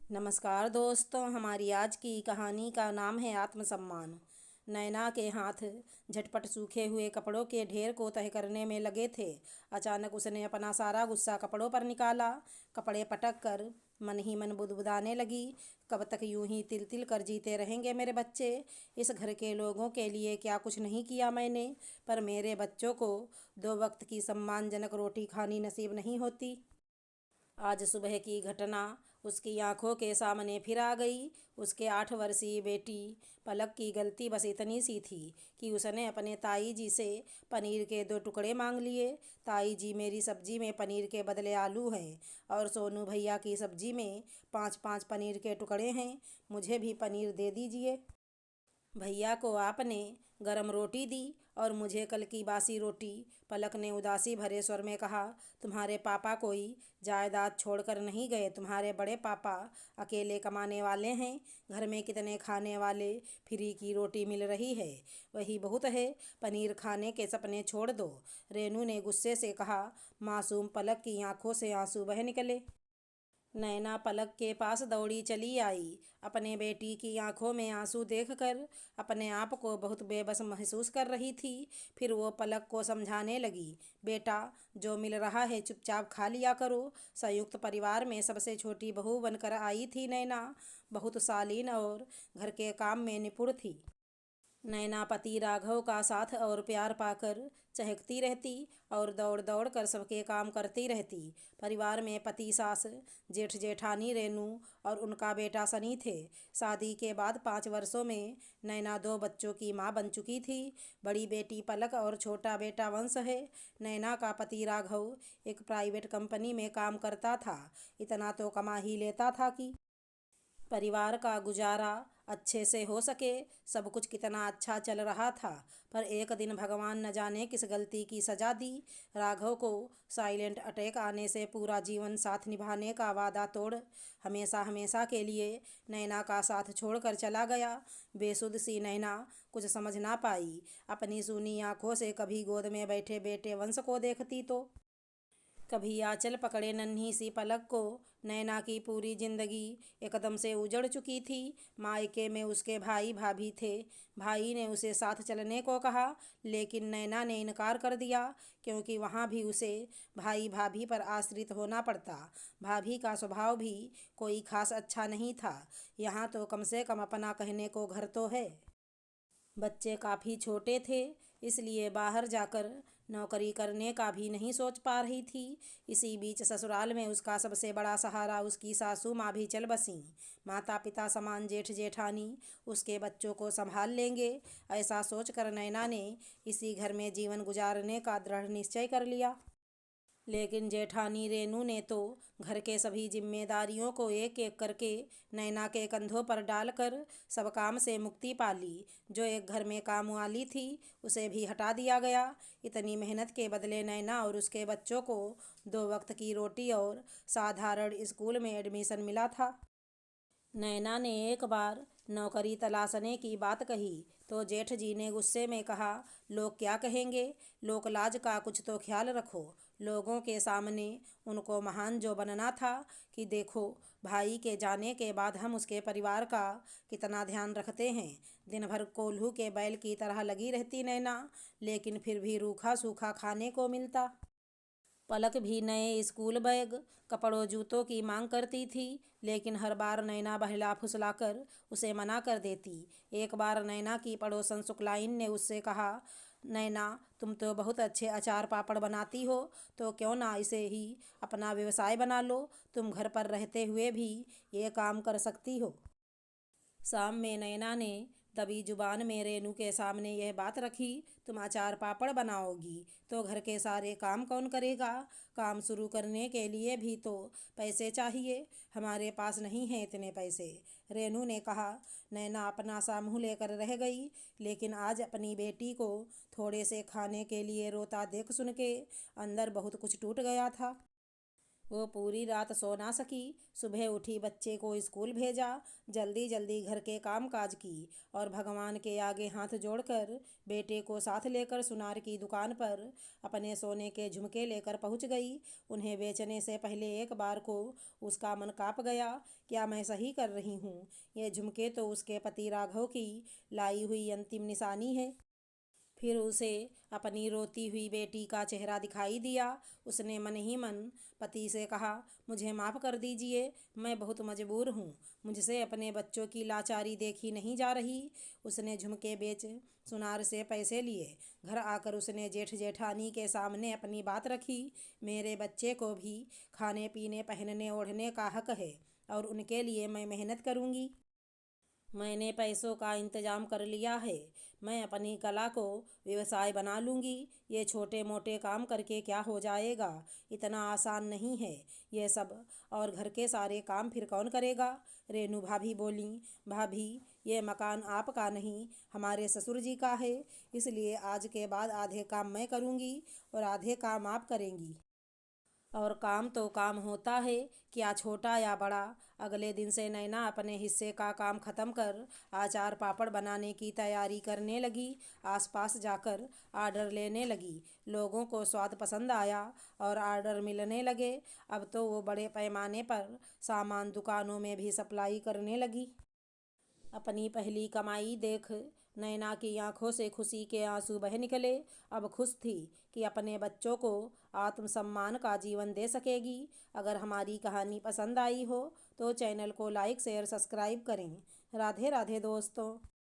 नमस्कार दोस्तों, हमारी आज की कहानी का नाम है आत्मसम्मान। नैना के हाथ झटपट सूखे हुए कपड़ों के ढेर को तह करने में लगे थे। अचानक उसने अपना सारा गुस्सा कपड़ों पर निकाला। कपड़े पटक कर मन ही मन बुदबुदाने लगी, कब तक यूं ही तिल तिल कर जीते रहेंगे मेरे बच्चे। इस घर के लोगों के लिए क्या कुछ नहीं किया मैंने, पर मेरे बच्चों को 2 वक्त की सम्मानजनक रोटी खानी नसीब नहीं होती। आज सुबह की घटना उसकी आंखों के सामने फिर आ गई। उसके 8 वर्षीय बेटी पलक की गलती बस इतनी सी थी कि उसने अपने ताई जी से पनीर के 2 टुकड़े मांग लिए। ताई जी, मेरी सब्जी में पनीर के बदले आलू हैं और सोनू भैया की सब्जी में 5-5 पनीर के टुकड़े हैं, मुझे भी पनीर दे दीजिए। भैया को आपने गरम रोटी दी और मुझे कल की बासी रोटी। पलक ने उदासी भरे स्वर में कहा, तुम्हारे पापा कोई जायदाद छोड़कर नहीं गए। तुम्हारे बड़े पापा अकेले कमाने वाले हैं। घर में कितने खाने वाले, फ्री की रोटी मिल रही है, वही बहुत है। पनीर खाने के सपने छोड़ दो, रेनू ने गुस्से से कहा। मासूम पलक की आंखों से आंसू बह निकले। नैना पलक के पास दौड़ी चली आई। अपने बेटी की आंखों में आंसू देखकर अपने आप को बहुत बेबस महसूस कर रही थी। फिर वो पलक को समझाने लगी, बेटा, जो मिल रहा है चुपचाप खा लिया करो। संयुक्त परिवार में सबसे छोटी बहू बनकर आई थी नैना। बहुत शालीन और घर के काम में निपुण थी। नैना पति राघव का साथ और प्यार पाकर चहकती रहती और दौड़ दौड़ कर सबके काम करती रहती। परिवार में पति, सास, जेठ जेठानी रेनू और उनका बेटा सनी थे। शादी के बाद 5 वर्षों में नैना 2 बच्चों की मां बन चुकी थी। बड़ी बेटी पलक और छोटा बेटा वंश है। नैना का पति राघव एक प्राइवेट कंपनी में काम करता था। इतना तो कमा ही लेता था कि परिवार का गुजारा अच्छे से हो सके। सब कुछ कितना अच्छा चल रहा था, पर एक दिन भगवान न जाने किस गलती की सजा दी। राघव को साइलेंट अटैक आने से पूरा जीवन साथ निभाने का वादा तोड़ हमेशा हमेशा के लिए नैना का साथ छोड़कर चला गया। बेसुध सी नैना कुछ समझ ना पाई। अपनी सूनी आंखों से कभी गोद में बैठे बेटे वंश को देखती तो कभी आंचल पकड़े नन्ही सी पलक को। नैना की पूरी जिंदगी एकदम से उजड़ चुकी थी। मायके में उसके भाई भाभी थे। भाई ने उसे साथ चलने को कहा, लेकिन नैना ने इनकार कर दिया, क्योंकि वहाँ भी उसे भाई भाभी पर आश्रित होना पड़ता। भाभी का स्वभाव भी कोई खास अच्छा नहीं था। यहाँ तो कम से कम अपना कहने को घर तो है। बच्चे काफ़ी छोटे थे, इसलिए बाहर जाकर नौकरी करने का भी नहीं सोच पा रही थी। इसी बीच ससुराल में उसका सबसे बड़ा सहारा उसकी सासू माँ भी चल बसीं। माता पिता समान जेठ जेठानी उसके बच्चों को संभाल लेंगे, ऐसा सोचकर नैना ने इसी घर में जीवन गुजारने का दृढ़ निश्चय कर लिया। लेकिन जेठानी रेनू ने तो घर के सभी जिम्मेदारियों को एक एक करके नैना के कंधों पर डालकर सब काम से मुक्ति पा ली। जो एक घर में काम वाली थी, उसे भी हटा दिया गया। इतनी मेहनत के बदले नैना और उसके बच्चों को 2 वक्त की रोटी और साधारण स्कूल में एडमिशन मिला था। नैना ने एक बार नौकरी तलाशने की बात कही तो जेठ जी ने गुस्से में कहा, लोग क्या कहेंगे। लोक लाज का कुछ तो ख्याल रखो। लोगों के सामने उनको महान जो बनना था कि देखो, भाई के जाने के बाद हम उसके परिवार का कितना ध्यान रखते हैं। दिन भर कोल्हू के बैल की तरह लगी रहती नैना, लेकिन फिर भी रूखा सूखा खाने को मिलता। पलक भी नए स्कूल बैग, कपड़ों जूतों की मांग करती थी, लेकिन हर बार नैना बहला फुसलाकर उसे मना कर देती। एक बार नैना की पड़ोसन सुकलाइन ने उससे कहा, नैना, तुम तो बहुत अच्छे अचार पापड़ बनाती हो, तो क्यों ना इसे ही अपना व्यवसाय बना लो। तुम घर पर रहते हुए भी ये काम कर सकती हो। शाम में नैना ने दबी जुबान में रेनू के सामने यह बात रखी, तुम अचार पापड़ बनाओगी तो घर के सारे काम कौन करेगा। काम शुरू करने के लिए भी तो पैसे चाहिए, हमारे पास नहीं हैं इतने पैसे। रेनू ने कहा। नैना अपना सा मुँह लेकर रह गई, लेकिन आज अपनी बेटी को थोड़े से खाने के लिए रोता देख सुन के अंदर बहुत कुछ टूट गया था। वो पूरी रात सो ना सकी। सुबह उठी, बच्चे को स्कूल भेजा, जल्दी जल्दी घर के काम काज की और भगवान के आगे हाथ जोड़कर बेटे को साथ लेकर सुनार की दुकान पर अपने सोने के झुमके लेकर पहुंच गई। उन्हें बेचने से पहले एक बार को उसका मन काँप गया। क्या मैं सही कर रही हूँ? ये झुमके तो उसके पति राघव की लाई हुई अंतिम निशानी है। फिर उसे अपनी रोती हुई बेटी का चेहरा दिखाई दिया। उसने मन ही मन पति से कहा, मुझे माफ़ कर दीजिए, मैं बहुत मजबूर हूँ, मुझसे अपने बच्चों की लाचारी देखी नहीं जा रही। उसने झुमके बेच सुनार से पैसे लिए। घर आकर उसने जेठ जेठानी के सामने अपनी बात रखी। मेरे बच्चे को भी खाने पीने पहनने ओढ़ने का हक है और उनके लिए मैं मेहनत करूँगी। मैंने पैसों का इंतजाम कर लिया है। मैं अपनी कला को व्यवसाय बना लूँगी। ये छोटे मोटे काम करके क्या हो जाएगा? इतना आसान नहीं है ये सब। और घर के सारे काम फिर कौन करेगा? रेनू भाभी बोली, भाभी ये मकान आपका नहीं, हमारे ससुर जी का है, इसलिए आज के बाद आधे काम मैं करूँगी और आधे काम आप करेंगी। और काम तो काम होता है, क्या छोटा या बड़ा। अगले दिन से नैना अपने हिस्से का काम ख़त्म कर अचार पापड़ बनाने की तैयारी करने लगी। आसपास जाकर आर्डर लेने लगी। लोगों को स्वाद पसंद आया और आर्डर मिलने लगे। अब तो वो बड़े पैमाने पर सामान दुकानों में भी सप्लाई करने लगी। अपनी पहली कमाई देख नैना की आंखों से खुशी के आंसू बह निकले। अब खुश थी कि अपने बच्चों को आत्मसम्मान का जीवन दे सकेगी। अगर हमारी कहानी पसंद आई हो तो चैनल को लाइक शेयर सब्सक्राइब करें। राधे राधे दोस्तों।